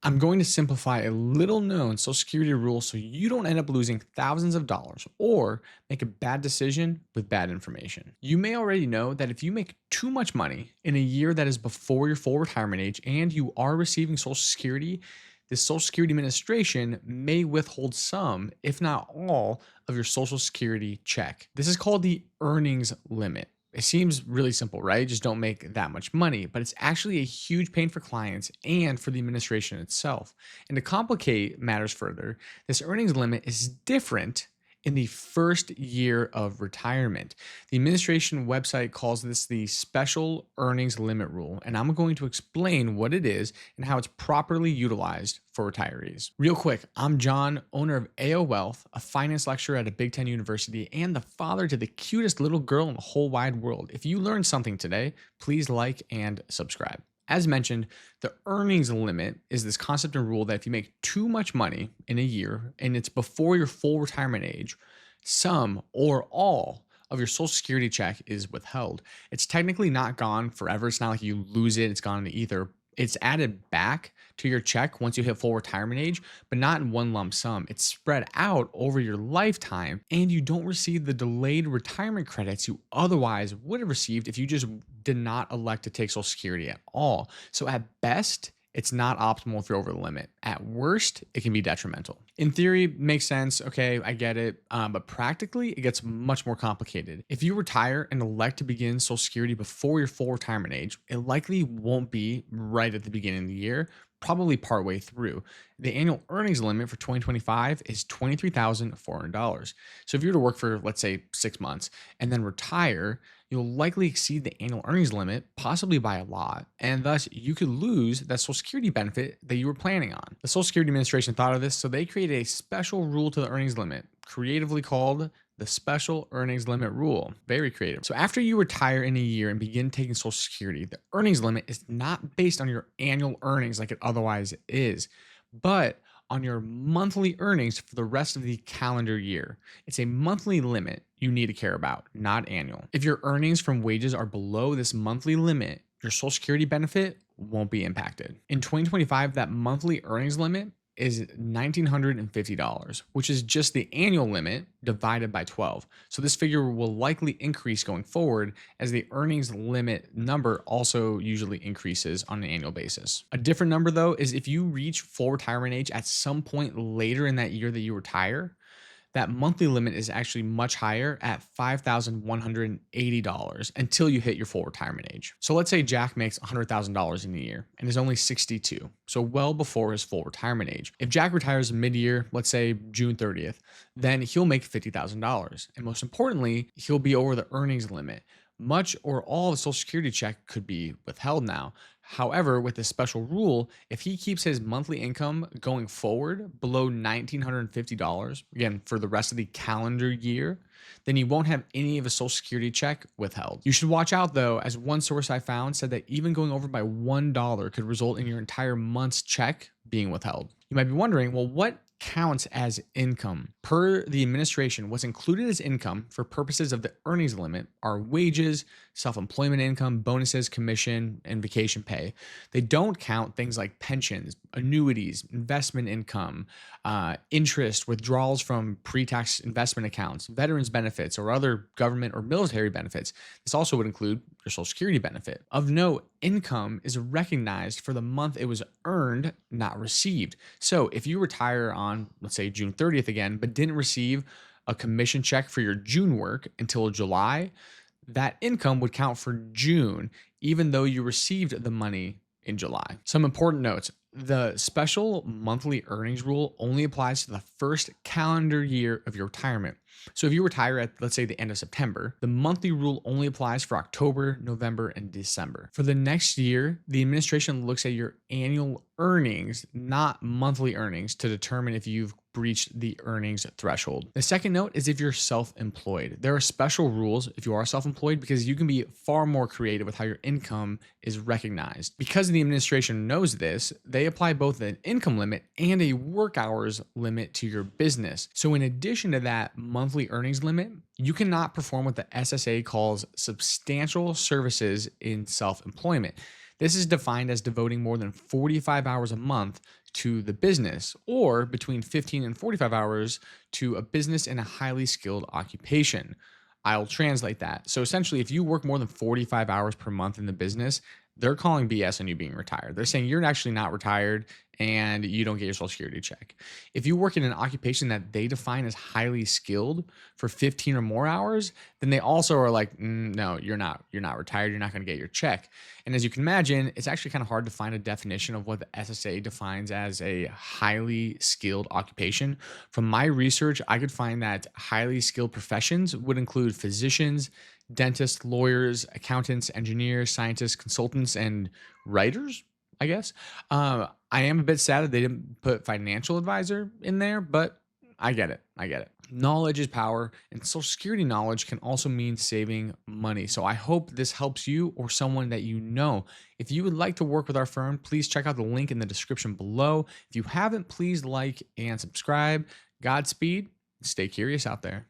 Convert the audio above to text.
I'm going to simplify a little known Social Security rule so you don't end up losing thousands of dollars or make a bad decision with bad information. You may already know that if you make too much money in a year that is before your full retirement age and you are receiving Social Security, the Social Security Administration may withhold some, if not all, of your Social Security check. This is called the earnings limit. It seems really simple, right? Just don't make that much money, but it's actually a huge pain for clients and for the administration itself. And to complicate matters further, this earnings limit is different in the first year of retirement. The administration website calls this the special earnings limit rule, and I'm going to explain what it is and how it's properly utilized for retirees. Real quick, I'm John, owner of AO Wealth, a finance lecturer at a Big Ten university, and the father to the cutest little girl in the whole wide world. If you learned something today, please like and subscribe. As mentioned, the earnings limit is this concept and rule that if you make too much money in a year and it's before your full retirement age, some or all of your Social Security check is withheld. It's technically not gone forever. It's not like you lose it, it's gone into ether. It's added back to your check once you hit full retirement age, but not in one lump sum. It's spread out over your lifetime, and you don't receive the delayed retirement credits you otherwise would have received if you just did not elect to take Social Security at all. So at best, it's not optimal if you're over the limit. At worst, it can be detrimental. In theory, makes sense. Okay, I get it. But practically, it gets much more complicated. If you retire and elect to begin Social Security before your full retirement age, it likely won't be right at the beginning of the year, probably partway through. The annual earnings limit for 2025 is $23,400. So if you were to work for, let's say, 6 months and then retire, you'll likely exceed the annual earnings limit, possibly by a lot, and thus you could lose that Social Security benefit that you were planning on. The Social Security Administration thought of this, so they created a special rule to the earnings limit, creatively called the special earnings limit rule. Very creative. So after you retire in a year and begin taking Social Security, the earnings limit is not based on your annual earnings like it otherwise is, but on your monthly earnings for the rest of the calendar year. It's a monthly limit you need to care about, not annual. If your earnings from wages are below this monthly limit, your Social Security benefit won't be impacted. In 2025, that monthly earnings limit is $1,950, which is just the annual limit divided by 12. So this figure will likely increase going forward as the earnings limit number also usually increases on an annual basis. A different number though is if you reach full retirement age at some point later in that year that you retire, that monthly limit is actually much higher at $5,180 until you hit your full retirement age. So let's say Jack makes $100,000 in a year and is only 62, so well before his full retirement age. If Jack retires mid-year, let's say June 30th, then he'll make $50,000. And most importantly, he'll be over the earnings limit. Much or all of the Social Security check could be withheld now. However, with this special rule, if he keeps his monthly income going forward below $1,950, again, for the rest of the calendar year, then he won't have any of his Social Security check withheld. You should watch out though, as one source I found said that even going over by $1 could result in your entire month's check being withheld. You might be wondering, well, what counts as income? Per the administration, what's included as income for purposes of the earnings limit are wages, self-employment income, bonuses, commission, and vacation pay. They don't count things like pensions, annuities, investment income, interest, withdrawals from pre-tax investment accounts, veterans benefits, or other government or military benefits. This also would include your Social Security benefit. Of note, income is recognized for the month it was earned, not received. So if you retire on, let's say, June 30th again, but didn't receive a commission check for your June work until July, that income would count for June, even though you received the money in July. Some important notes. The special monthly earnings rule only applies to the first calendar year of your retirement. So if you retire at, let's say, the end of September, the monthly rule only applies for October, November, and December. For the next year, the administration looks at your annual earnings, not monthly earnings, to determine if you've breached the earnings threshold. The second note is if you're self-employed. There are special rules if you are self-employed because you can be far more creative with how your income is recognized. Because the administration knows this, they apply both an income limit and a work hours limit to your business. So in addition to that monthly earnings limit, you cannot perform what the SSA calls substantial services in self-employment. This is defined as devoting more than 45 hours a month to the business, or between 15 and 45 hours to a business in a highly skilled occupation. I'll translate that. So essentially, if you work more than 45 hours per month in the business, they're calling BS on you being retired. They're saying you're actually not retired and you don't get your social security check. If you work in an occupation that they define as highly skilled for 15 or more hours, then they also are like, no, you're not. You're not retired. You're not going to get your check. And as you can imagine, it's actually kind of hard to find a definition of what the SSA defines as a highly skilled occupation. From my research, I could find that highly skilled professions would include physicians, dentists, lawyers, accountants, engineers, scientists, consultants, and writers, I guess. I am a bit sad that they didn't put financial advisor in there, but I get it. I get it. Knowledge is power, and Social Security knowledge can also mean saving money. So I hope this helps you or someone that you know. If you would like to work with our firm, please check out the link in the description below. If you haven't, please like and subscribe. Godspeed. Stay curious out there.